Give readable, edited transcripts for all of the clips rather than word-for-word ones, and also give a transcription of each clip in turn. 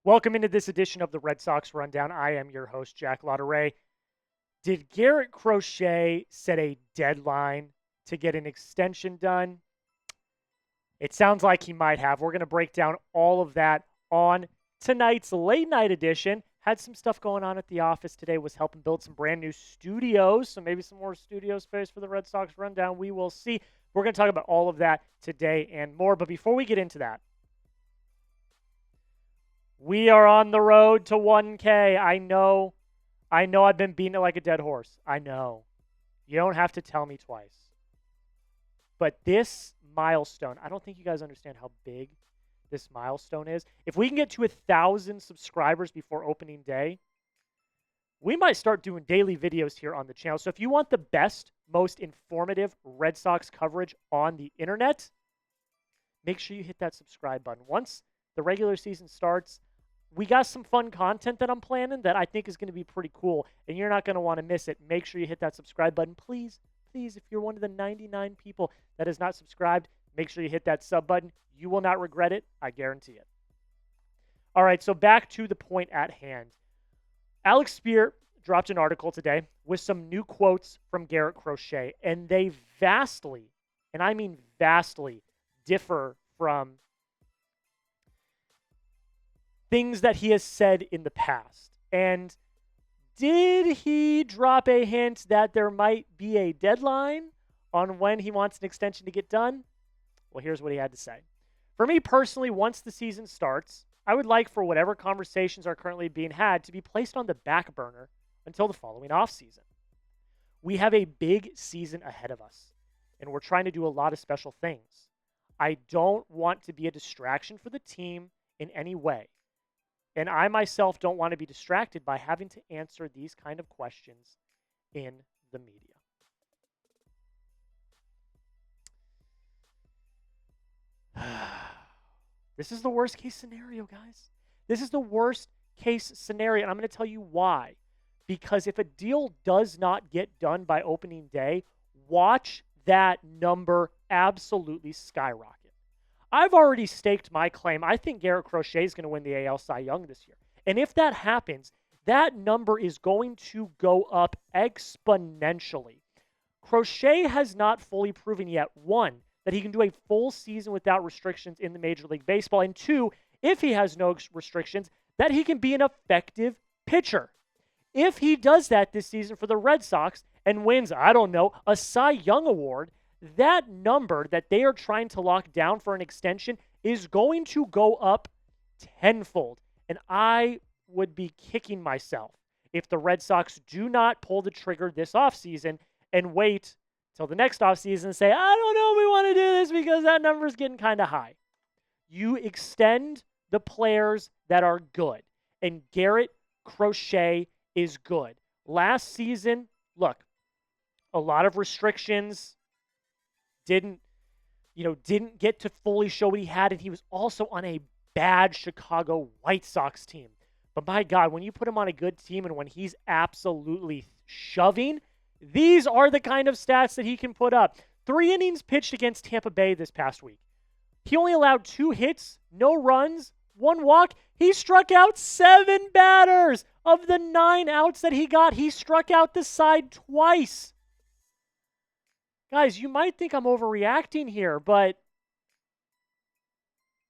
Welcome into this edition of the Red Sox Rundown. I am your host, Jack Lautaret. Did Garrett Crochet set a deadline to get an extension done? It sounds like he might have. We're going to break down all of that on tonight's late night edition. Had some stuff going on at the office today, was helping build some brand new studios, so maybe some more studio space for the Red Sox Rundown. We will see. We're going to talk about all of that today and more. But before we get into that, we are on the road to 1K. I know I've been beating it like a dead horse. I know. You don't have to tell me twice. But this milestone, I don't think you guys understand how big this milestone is. If we can get to 1,000 subscribers before opening day, we might start doing daily videos here on the channel. So if you want the best, most informative Red Sox coverage on the internet, make sure you hit that subscribe button. Once the regular season starts, we got some fun content that I'm planning that I think is going to be pretty cool, and you're not going to want to miss it. Make sure you hit that subscribe button. Please, if you're one of the 99 people that is not subscribed, make sure you hit that sub button. You will not regret it. I guarantee it. All right, so back to the point at hand. Alex Speier dropped an article today with some new quotes from Garrett Crochet, and they vastly, and I mean vastly, differ from things that he has said in the past. And did he drop a hint that there might be a deadline on when he wants an extension to get done? Well, here's what he had to say. For me personally, once the season starts, I would like for whatever conversations are currently being had to be placed on the back burner until the following offseason. We have a big season ahead of us, and we're trying to do a lot of special things. I don't want to be a distraction for the team in any way. And I myself don't want to be distracted by having to answer these kind of questions in the media. This is the worst case scenario, guys. This is the worst case scenario, and I'm going to tell you why. Because if a deal does not get done by opening day, watch that number absolutely skyrocket. I've already staked my claim. I think Garrett Crochet is going to win the AL Cy Young this year. And if that happens, that number is going to go up exponentially. Crochet has not fully proven yet, one, that he can do a full season without restrictions in the Major League Baseball, and two, if he has no restrictions, that he can be an effective pitcher. If he does that this season for the Red Sox and wins, I don't know, a Cy Young award, that number that they are trying to lock down for an extension is going to go up tenfold. And I would be kicking myself if the Red Sox do not pull the trigger this offseason and wait till the next offseason and say, I don't know if we want to do this because that number is getting kind of high. You extend the players that are good. And Garrett Crochet is good. Last season, look, a lot of restrictions, didn't get to fully show what he had, and he was also on a bad Chicago White Sox team. But my God, when you put him on a good team and when he's absolutely shoving, these are the kind of stats that he can put up. 3 innings pitched against Tampa Bay this past week. He only allowed 2 hits, no runs, 1 walk. He struck out 7 batters. Of the 9 outs that he got, he struck out the side twice. Guys, you might think I'm overreacting here, but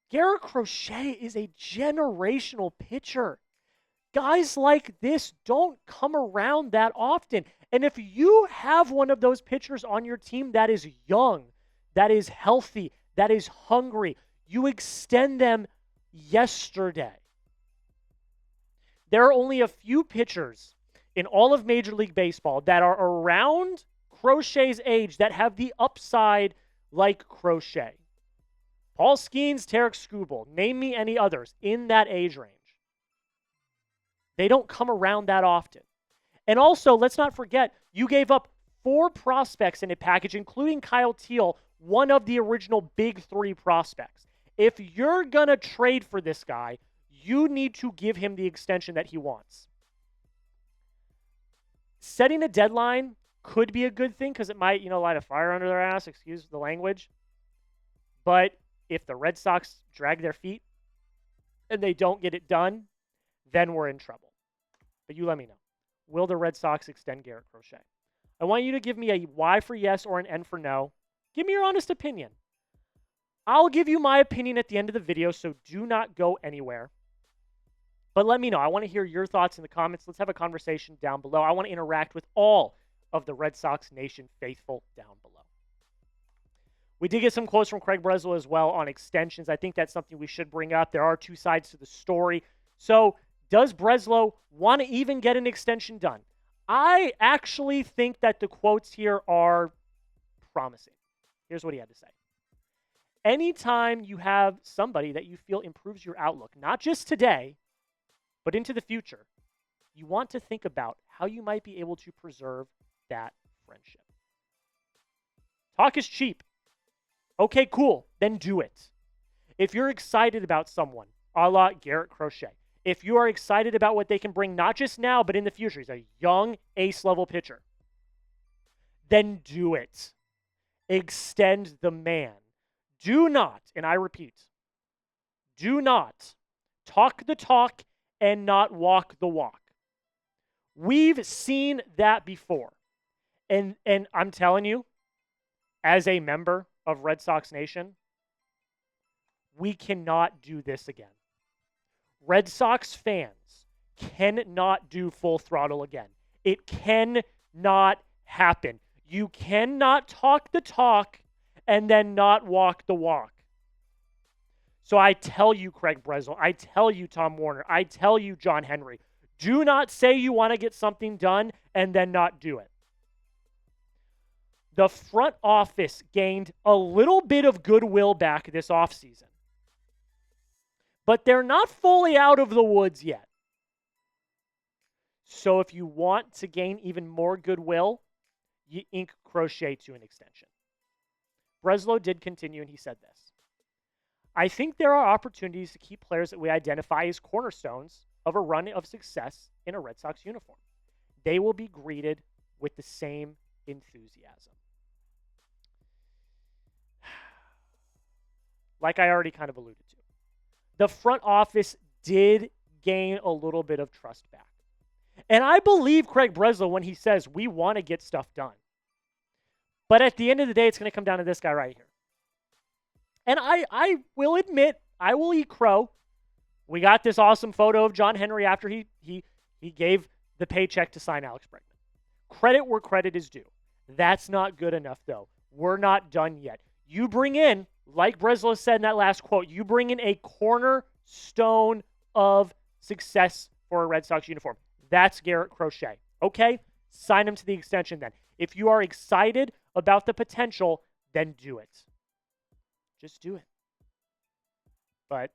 Garrett Crochet is a generational pitcher. Guys like this don't come around that often. And if you have one of those pitchers on your team that is young, that is healthy, that is hungry, you extend them yesterday. There are only a few pitchers in all of Major League Baseball that are around Crochet's age that have the upside like Crochet. Paul Skeens, Tarek Skubal, name me any others in that age range. They don't come around that often. And also, let's not forget, you gave up 4 prospects in a package, including Kyle Teal, one of the original big 3 prospects. If you're going to trade for this guy, you need to give him the extension that he wants. Setting a deadline could be a good thing because it might, light a fire under their ass, excuse the language. But if the Red Sox drag their feet, and they don't get it done, then we're in trouble. But you let me know. Will the Red Sox extend Garrett Crochet? I want you to give me a Y for yes or an N for no. Give me your honest opinion. I'll give you my opinion at the end of the video, so do not go anywhere. But let me know. I want to hear your thoughts in the comments. Let's have a conversation down below. I want to interact with all of the Red Sox Nation faithful down below. We did get some quotes from Craig Breslow as well on extensions. I think that's something we should bring up. There are two sides to the story. So does Breslow want to even get an extension done? I actually think that the quotes here are promising. Here's what he had to say. Anytime you have somebody that you feel improves your outlook, not just today, but into the future, you want to think about how you might be able to preserve that friendship. Talk is cheap. Okay, cool. Then do it. If you're excited about someone, a la Garrett Crochet, if you are excited about what they can bring, not just now, but in the future, he's a young ace-level pitcher, then do it. Extend the man. Do not, and I repeat, do not talk the talk and not walk the walk. We've seen that before. And I'm telling you, as a member of Red Sox Nation, we cannot do this again. Red Sox fans cannot do full throttle again. It cannot happen. You cannot talk the talk and then not walk the walk. So I tell you, Craig Breslow, I tell you, Tom Warner, I tell you, John Henry, do not say you want to get something done and then not do it. The front office gained a little bit of goodwill back this offseason. But they're not fully out of the woods yet. So if you want to gain even more goodwill, you ink Crochet to an extension. Breslow did continue, and he said this. I think there are opportunities to keep players that we identify as cornerstones of a run of success in a Red Sox uniform. They will be greeted with the same enthusiasm. Like I already kind of alluded to. The front office did gain a little bit of trust back. And I believe Craig Breslow when he says we want to get stuff done. But at the end of the day, it's going to come down to this guy right here. And I will admit, I will eat crow. We got this awesome photo of John Henry after he gave the paycheck to sign Alex Bregman. Credit where credit is due. That's not good enough, though. We're not done yet. You bring in, like Breslow said in that last quote, you bring in a cornerstone of success for a Red Sox uniform. That's Garrett Crochet. Okay? Sign him to the extension then. If you are excited about the potential, then do it. Just do it. But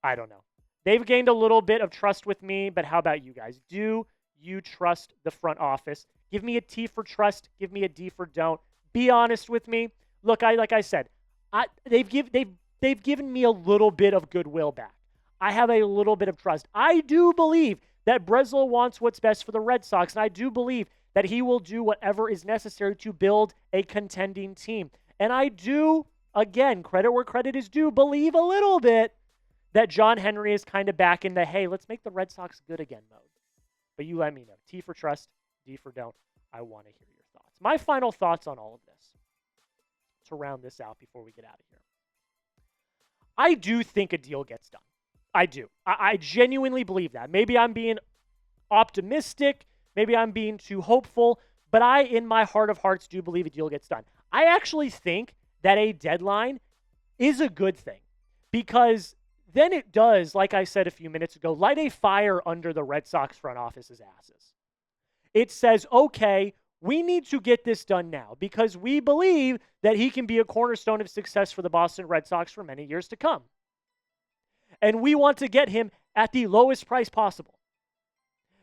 I don't know. They've gained a little bit of trust with me, but how about you guys? Do you trust the front office? Give me a T for trust. Give me a D for don't. Be honest with me. Look, like I said, they've given me a little bit of goodwill back. I have a little bit of trust. I do believe that Breslow wants what's best for the Red Sox, and I do believe that he will do whatever is necessary to build a contending team. And I do, again, credit where credit is due, believe a little bit that John Henry is kind of back in the, hey, let's make the Red Sox good again mode. But you let me know. T for trust, D for don't. I want to hear your thoughts. My final thoughts on all of this, to round this out before we get out of here. I do think a deal gets done. I do. I genuinely believe that. Maybe I'm being optimistic. Maybe I'm being too hopeful. But I, in my heart of hearts, do believe a deal gets done. I actually think that a deadline is a good thing. Because then it does, like I said a few minutes ago, light a fire under the Red Sox front office's asses. It says, okay, we need to get this done now because we believe that he can be a cornerstone of success for the Boston Red Sox for many years to come. And we want to get him at the lowest price possible.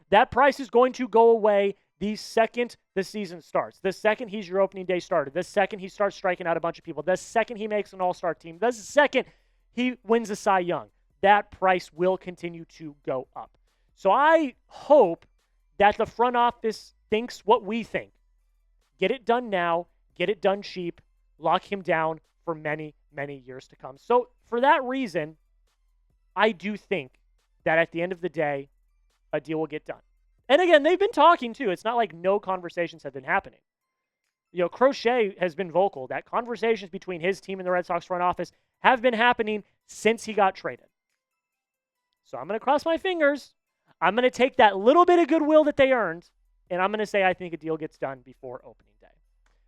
That price is going to go away the second the season starts. The second he's your opening day starter. The second he starts striking out a bunch of people. The second he makes an all-star team. The second he wins a Cy Young. That price will continue to go up. So I hope that the front office thinks what we think. Get it done now. Get it done cheap. Lock him down for many, many years to come. So for that reason, I do think that at the end of the day, a deal will get done. And again, they've been talking too. It's not like no conversations have been happening. Crochet has been vocal that conversations between his team and the Red Sox front office have been happening since he got traded. So I'm going to cross my fingers. I'm going to take that little bit of goodwill that they earned, and I'm going to say I think a deal gets done before opening day.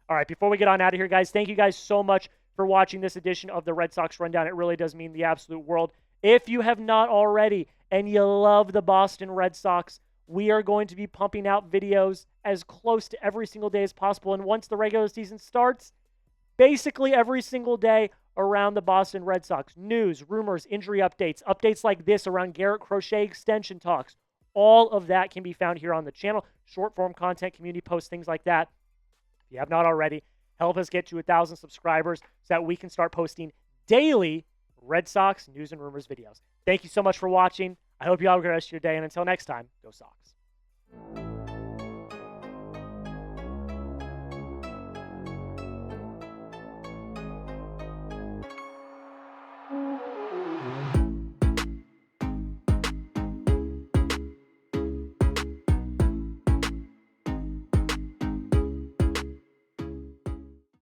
All right, before we get on out of here, guys, thank you guys so much for watching this edition of the Red Sox Rundown. It really does mean the absolute world. If you have not already and you love the Boston Red Sox, we are going to be pumping out videos as close to every single day as possible. And once the regular season starts, basically every single day around the Boston Red Sox. News, rumors, injury updates, updates like this around Garrett Crochet extension talks. All of that can be found here on the channel. Short form content, community posts, things like that. If you have not already, help us get to 1,000 subscribers so that we can start posting daily Red Sox news and rumors videos. Thank you so much for watching. I hope you have a great rest of your day. And until next time, go Sox.